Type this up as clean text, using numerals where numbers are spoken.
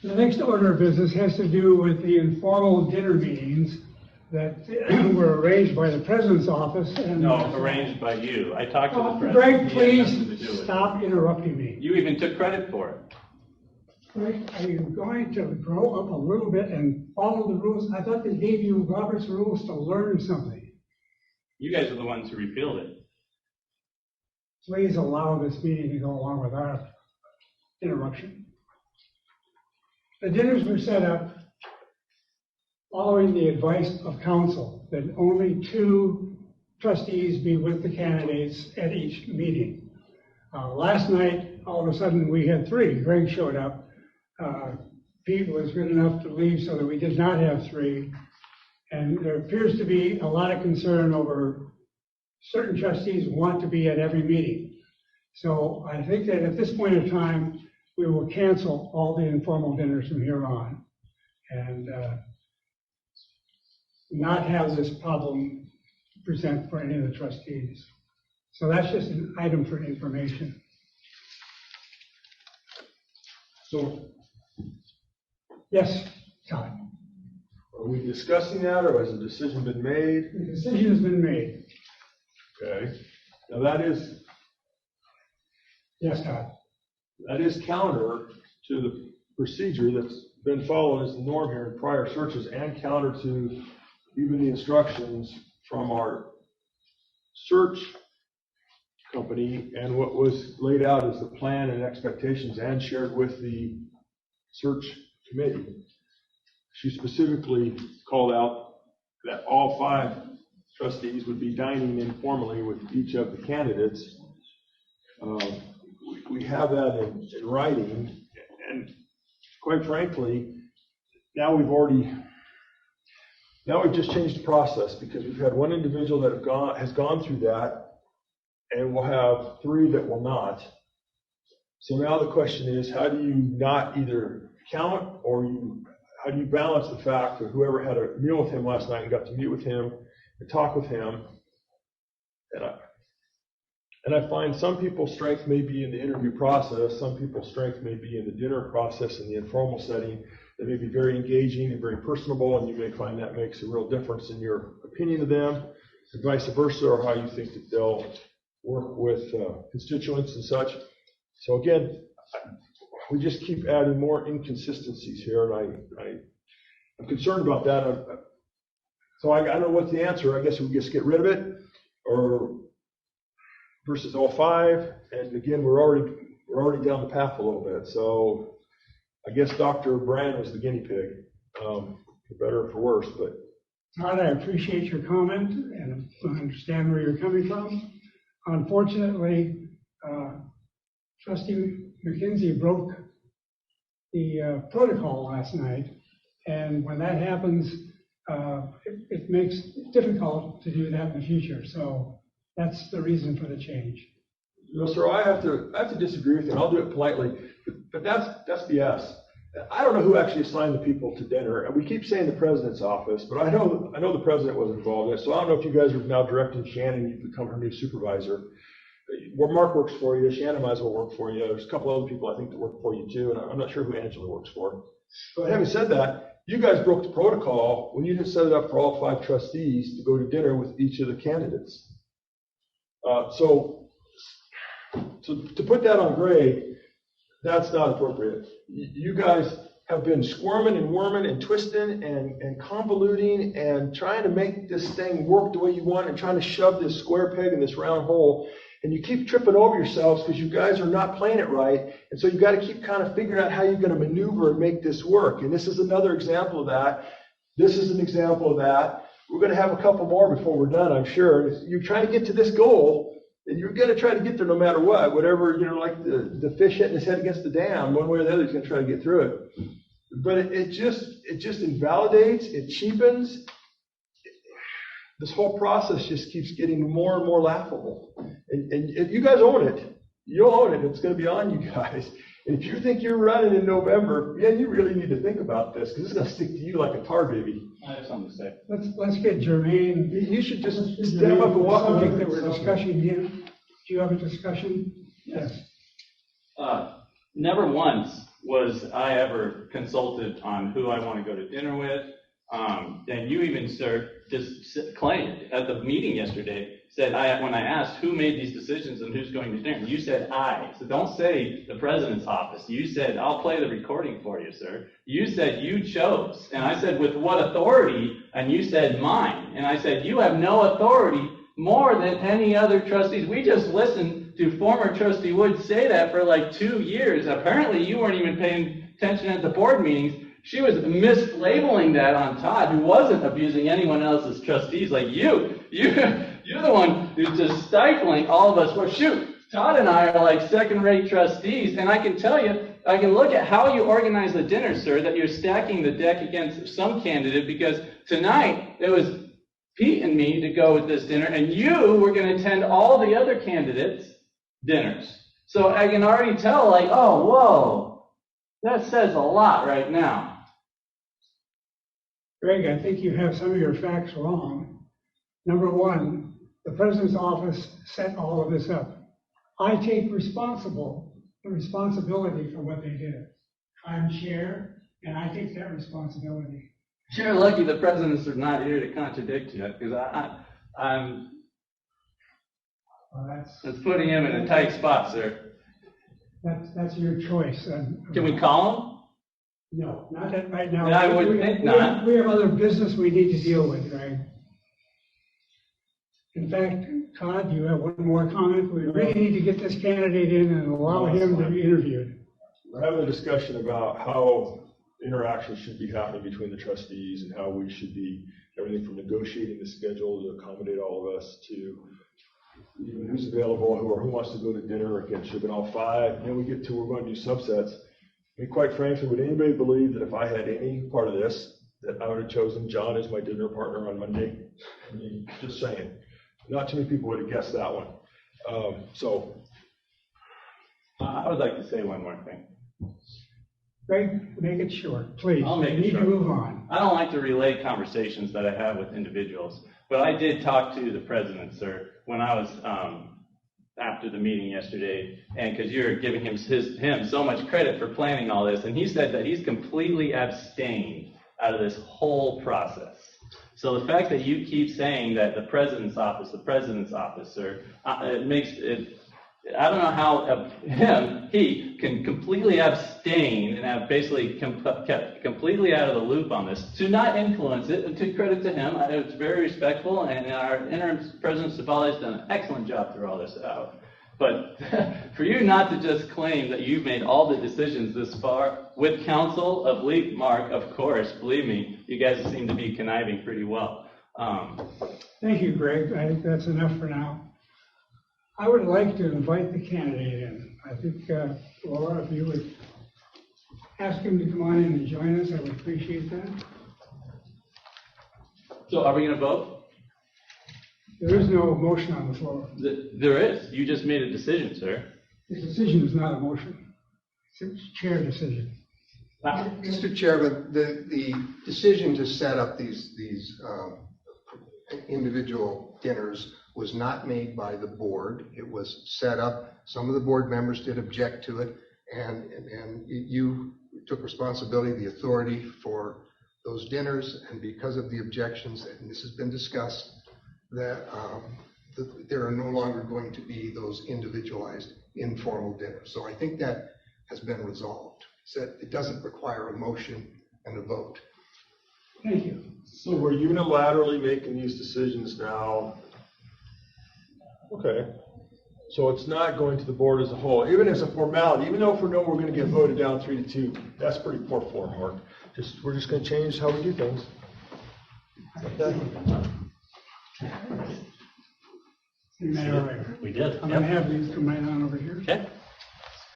The next order of business has to do with the informal dinner meetings that were arranged by the President's office. And no, arranged by you. I talked to the President. Greg, please stop interrupting me. You even took credit for it. Greg, are you going to grow up a little bit and follow the rules? I thought they gave you Robert's rules to learn something. You guys are the ones who repealed it. Please allow this meeting to go along with our interruption. The dinners were set up following the advice of counsel that only 2 trustees be with the candidates at each meeting. Last night, all of a sudden, we had 3. Greg showed up. Pete was good enough to leave so that we did not have 3. And there appears to be a lot of concern over certain trustees want to be at every meeting. So I think that at this point in time, we will cancel all the informal dinners from here on and not have this problem present for any of the trustees. So that's just an item for information. So, yes, Todd. are we discussing that, or has a decision been made? The decision has been made. Okay. Now that is Yes, Todd. counter to the procedure that's been followed as the norm here in prior searches, and counter to even the instructions from our search company and what was laid out as the plan and expectations and shared with the search committee. She specifically called out that all 5 trustees would be dining informally with each of the candidates. We have that in writing, and quite frankly, now we've just changed the process because we've had 1 individual that has gone through that, and we'll have 3 that will not. So now the question is, how do you not either count, or how do you balance the fact that whoever had a meal with him last night and got to meet with him and talk with him, and I find some people's strength may be in the interview process, some people's strength may be in the dinner process in the informal setting. They may be very engaging and very personable, and you may find that makes a real difference in your opinion of them, and vice versa, or how you think that they'll work with constituents and such. So again, we just keep adding more inconsistencies here, and I'm concerned about that. So I don't know what's the answer. I guess we just get rid of it, or versus all 5. And again, we're already down the path a little bit. So I guess Dr. Brand was the guinea pig, for better or for worse. But Todd, I appreciate your comment and I understand where you're coming from. Unfortunately, Trustee McKenzie broke the protocol last night, and when that happens, it makes it difficult to do that in the future. So that's the reason for the change. No, sir, I have to disagree with you, and I'll do it politely. But that's BS. I don't know who actually assigned the people to dinner, and we keep saying the president's office, but I know the president was involved in it. So I don't know if you guys are now directing Shannon, you've become her new supervisor. Where Mark works for you, Shannon might as well work for you. There's a couple other people I think that work for you too, and I'm not sure who Angela works for. But having said that, you guys broke the protocol when you didn't set it up for all 5 trustees to go to dinner with each of the candidates. So to put that on Greg, that's not appropriate. You guys have been squirming and worming and twisting and convoluting and trying to make this thing work the way you want and trying to shove this square peg in this round hole. And you keep tripping over yourselves because you guys are not playing it right. And so you've got to keep kind of figuring out how you're going to maneuver and make this work. And this is another example of that. This is an example of that. We're going to have a couple more before we're done, I'm sure. You're trying to get to this goal, and you're going to try to get there no matter what. Whatever, like the fish hitting his head against the dam, one way or the other, he's going to try to get through it. But it just invalidates, it cheapens. This whole process just keeps getting more and more laughable. And you guys own it. You'll own it. It's going to be on you guys. And if you think you're running in November, yeah, you really need to think about this, because it's going to stick to you like a tar baby. I have something to say. Let's get Jermaine. You should just step up and walk away. That we're discussing here. Do you have a discussion? Yes. Never once was I ever consulted on who I want to go to dinner with. And you even, sir, just claimed at the meeting yesterday, said, when I asked who made these decisions and who's going to dinner, you said I. So don't say the president's office. You said, I'll play the recording for you, sir. You said you chose. And I said, with what authority? And you said mine. And I said, you have no authority more than any other trustees. We just listened to former Trustee Wood say that for like 2 years. Apparently you weren't even paying attention at the board meetings. She was mislabeling that on Todd, who wasn't abusing anyone else's trustees like you. You're the one who's just stifling all of us. Well, shoot, Todd and I are like second-rate trustees, and I can tell you, I can look at how you organize the dinner, sir, that you're stacking the deck against some candidate, because tonight it was Pete and me to go with this dinner, and you were going to attend all the other candidates' dinners. So I can already tell, like, oh, whoa, that says a lot right now. Greg, I think you have some of your facts wrong. Number one, the president's office set all of this up. I take responsibility for what they did. I'm chair, and I take that responsibility. You're lucky the presidents are not here to contradict you, because that's putting him in a tight spot, sir. That's your choice. Can we call him? No, not that right now. I would think not. We have other business we need to deal with, Greg. In fact, Todd, you have one more comment? We really need to get this candidate in and allow him to be interviewed. We're having a discussion about how interactions should be happening between the trustees and how we should be, everything from negotiating the schedule to accommodate all of us to even who's available or who wants to go to dinner. Again, should have been all five. And then we get to, we're going to do subsets. I mean, quite frankly, would anybody believe that if I had any part of this, that I would have chosen John as my dinner partner on Monday? I mean, just saying. Not too many people would have guessed that one. I would like to say one more thing. Greg, make it short, please. I'll make it We need short. to move on. I don't like to relay conversations that I have with individuals, but I did talk to the president, sir, when I was after the meeting yesterday, and because you're giving him so much credit for planning all this, and he said that he's completely abstained out of this whole process. So the fact that you keep saying that the president's office, sir, it makes it. I don't know how he can completely abstain and have basically kept completely out of the loop on this, to not influence it, and to credit to him, it's very respectful, and our interim president Savali has done an excellent job through all this out. But for you not to just claim that you've made all the decisions this far, with counsel of Mark, of course, believe me, you guys seem to be conniving pretty well. Thank you, Greg. I think that's enough for now. I would like to invite the candidate in. I think, Laura, if you would ask him to come on in and join us, I would appreciate that. So are we going to vote? There is no motion on the floor. There is. You just made a decision, sir. The decision is not a motion. It's a chair decision. Mr. Chairman, the decision to set up these individual dinners was not made by the board. It was set up. Some of the board members did object to it, and you took responsibility, the authority for those dinners, and because of the objections, and this has been discussed, that there are no longer going to be those individualized informal dinners. So I think that has been resolved. So it doesn't require a motion and a vote. Thank you. So we're unilaterally making these decisions now. Okay. So it's not going to the board as a whole, even as a formality, even though if we know we're going to get voted down 3-2, that's pretty poor form, Mark. We're just going to change how we do things. Okay. We did. I'm going to have these come right on over here. Okay.